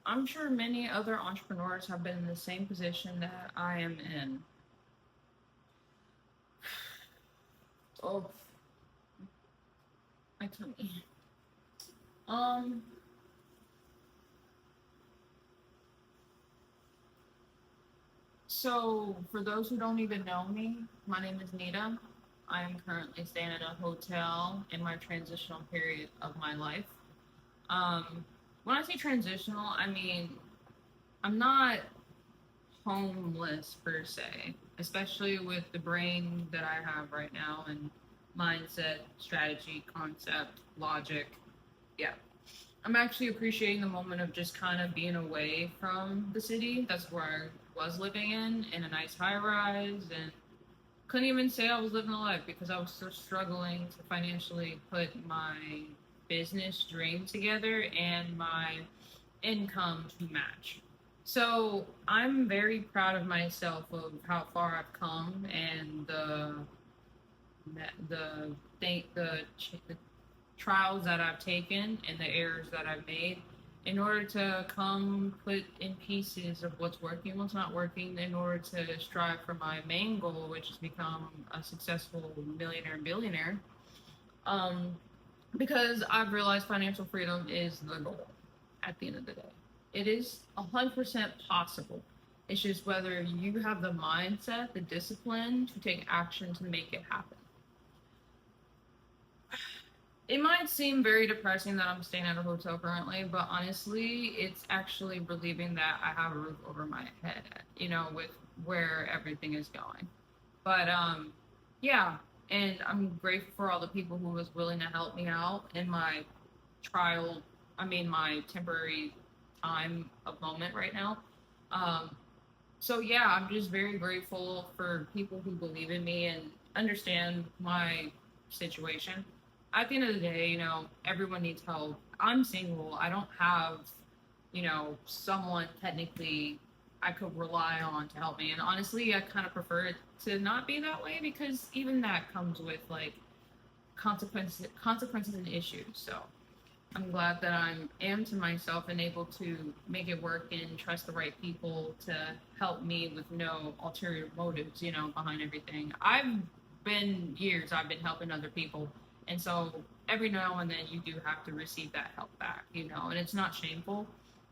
I'm sure many other entrepreneurs have been in the same position that I am in. Oh, my tummy. Um, so for those who don't even know me, my name is Nita. I am currently staying at a hotel in my transitional period of my life. Um, when I say transitional, I mean I'm not homeless per se, especially with the brain that I have right now and mindset, strategy, concept, logic. Yeah. I'm actually appreciating the moment of just kind of being away from the city. That's where I was living in a nice high rise, and couldn't even say I was living a life because I was still struggling to financially put my business dream together and my income to match. So I'm very proud of myself of how far I've come and the trials that I've taken and the errors that I've made in order to come put in pieces of what's working, what's not working, in order to strive for my main goal, which is become a successful millionaire and billionaire. Um, because I've realized financial freedom is the goal at the end of the day. It is 100% possible. It's just whether you have the mindset, the discipline to take action to make it happen. It might seem very depressing that I'm staying at a hotel currently, but honestly, it's actually relieving that I have a roof over my head, with where everything is going. But yeah, and I'm grateful for all the people who was willing to help me out in my trial, my temporary time of moment right now. Um, so yeah, I'm just very grateful for people who believe in me and understand my situation. At the end of the day, everyone needs help. I'm single. I don't have, someone technically I could rely on to help me. And honestly, I kind of prefer it to not be that way because even that comes with like consequences and issues. So I'm glad that I'm am to myself and able to make it work and trust the right people to help me with no ulterior motives, behind everything. I've been helping other people, and so every now and then you do have to receive that help back, and it's not shameful.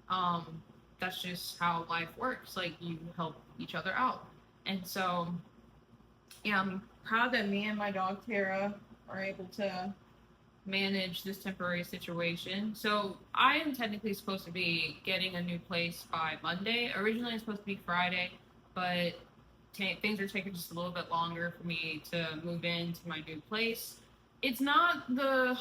Um, that's just how life works. Like you help each other out, and so yeah, I'm proud that me and my dog Tara are able to manage this temporary situation. So I am technically supposed to be getting a new place by Monday. Originally, it's supposed to be Friday, but things are taking just a little bit longer for me to move into my new place. It's not the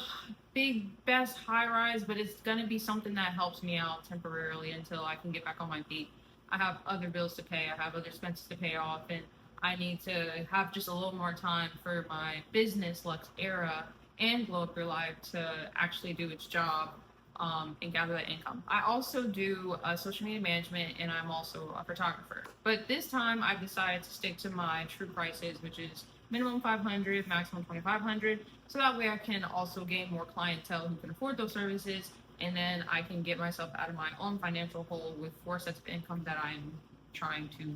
best high rise, but it's gonna be something that helps me out temporarily until I can get back on my feet. I have other bills to pay. I have other expenses to pay off, and I need to have just a little more time for my business Lux Era and Glow Up Your Life to actually do its job, and gather that income. I also do social media management and I'm also a photographer. But this time I've decided to stick to my true prices, which is minimum 500, maximum 2500, so that way I can also gain more clientele who can afford those services, and then I can get myself out of my own financial hole with four sets of income that I'm trying to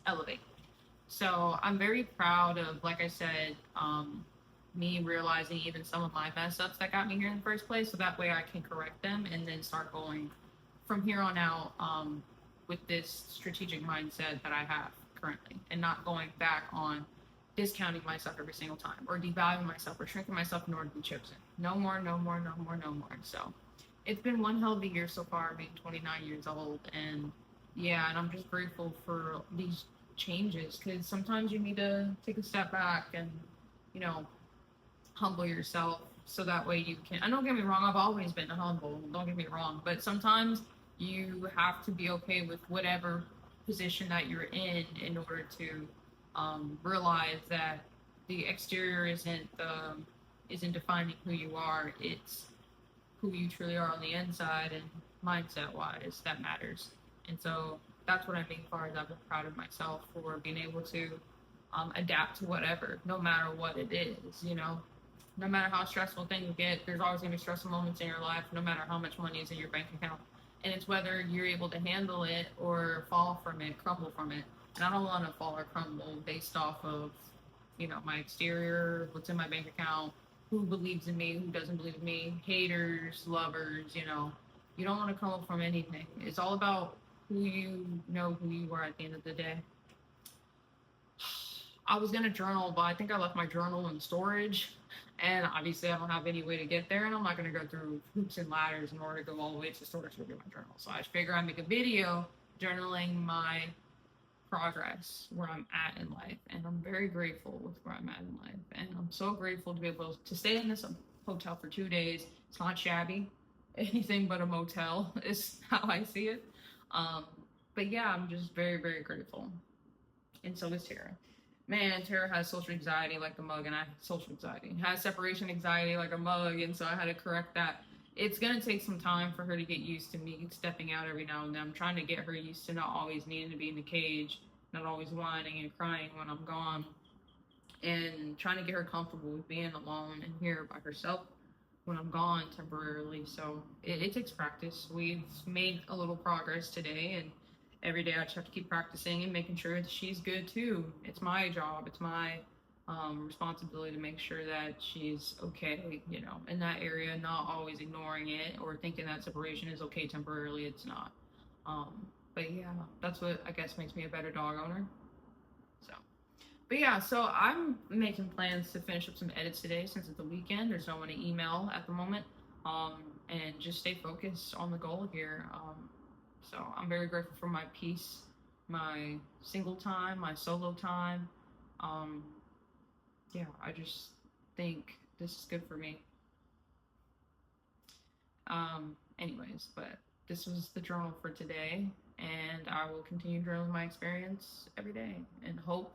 elevate. So I'm very proud of, like I said, me realizing even some of my mess ups that got me here in the first place, so that way I can correct them and then start going from here on out, with this strategic mindset that I have currently, and not going back on discounting myself every single time or devaluing myself or shrinking myself in order to be chosen. No more, no more, no more, no more. So it's been one hell of a year so far, being 29 years old, and yeah, and I'm just grateful for these changes because sometimes you need to take a step back and you know humble yourself so that way you can. And don't get me wrong, I've always been humble. Don't get me wrong, but sometimes you have to be okay with whatever position that you're in order to realize that the exterior isn't defining who you are. It's who you truly are on the inside and mindset wise that matters. And so that's what I mean far as I've been proud of myself for being able to adapt to whatever, no matter what it is. No matter how stressful things get, there's always gonna be stressful moments in your life, no matter how much money is in your bank account. And it's whether you're able to handle it or fall from it, crumble from it. And I don't want to fall or crumble based off of, my exterior, what's in my bank account, who believes in me, who doesn't believe in me, haters, lovers. You don't want to crumble from anything. It's all about who you know who you are at the end of the day. I was gonna journal, but I think I left my journal in storage, and obviously I don't have any way to get there, and I'm not gonna go through hoops and ladders in order to go all the way to storage to get my journal. So I figure I make a video journaling my progress, where I'm at in life, and I'm very grateful with where I'm at in life, and I'm so grateful to be able to stay in this hotel for 2 days. It's not shabby, anything but a motel is how I see it. Um, but yeah, I'm just very, very grateful, and so is Tara. Man, Tara has social anxiety like a mug, and I have social anxiety. Has separation anxiety like a mug, and so I had to correct that. It's gonna take some time for her to get used to me stepping out every now and then. I'm trying to get her used to not always needing to be in the cage, not always whining and crying when I'm gone, and trying to get her comfortable with being alone and here by herself when I'm gone temporarily. So it takes practice. We've made a little progress today, and every day I just have to keep practicing and making sure that she's good too. It's my job. It's my responsibility to make sure that she's okay, in that area, not always ignoring it or thinking that separation is okay temporarily. It's not. But yeah, that's what I guess makes me a better dog owner. So. But yeah, so I'm making plans to finish up some edits today since it's the weekend. There's no one to email at the moment. And just stay focused on the goal here. So I'm very grateful for my peace, my single time, my solo time. Um, yeah, I just think this is good for me. Anyways, but this was the journal for today, and I will continue journaling my experience every day and hope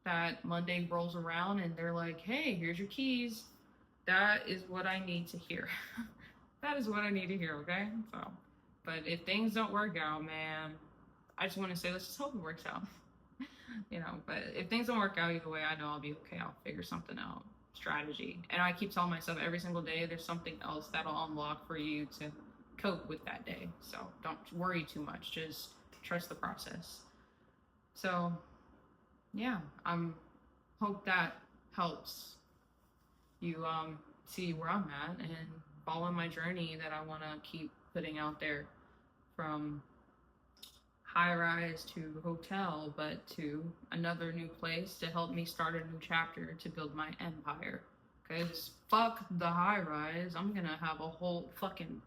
that Monday rolls around and they're like, hey, here's your keys. That is what I need to hear. That is what I need to hear, okay? So, but if things don't work out, man, I just want to say, let's just hope it works out. But if things don't work out either way, I know I'll be okay. I'll figure something out. Strategy. And I keep telling myself every single day there's something else that'll unlock for you to cope with that day. So don't worry too much. Just trust the process. So yeah, hope that helps you see where I'm at and follow my journey that I want to keep putting out there, from high rise to hotel, but to another new place to help me start a new chapter to build my empire. Because fuck the high rise, I'm gonna have a whole fucking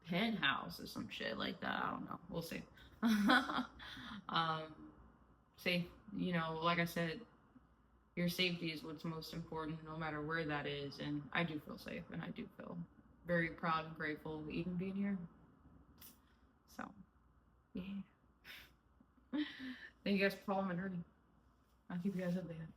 penthouse or some shit like that. I don't know. We'll see. um, safe, like I said, your safety is what's most important no matter where that is. And I do feel safe, and I do feel very proud and grateful even being here. So, yeah. Thank you guys for following my journey. I'll keep you guys updated.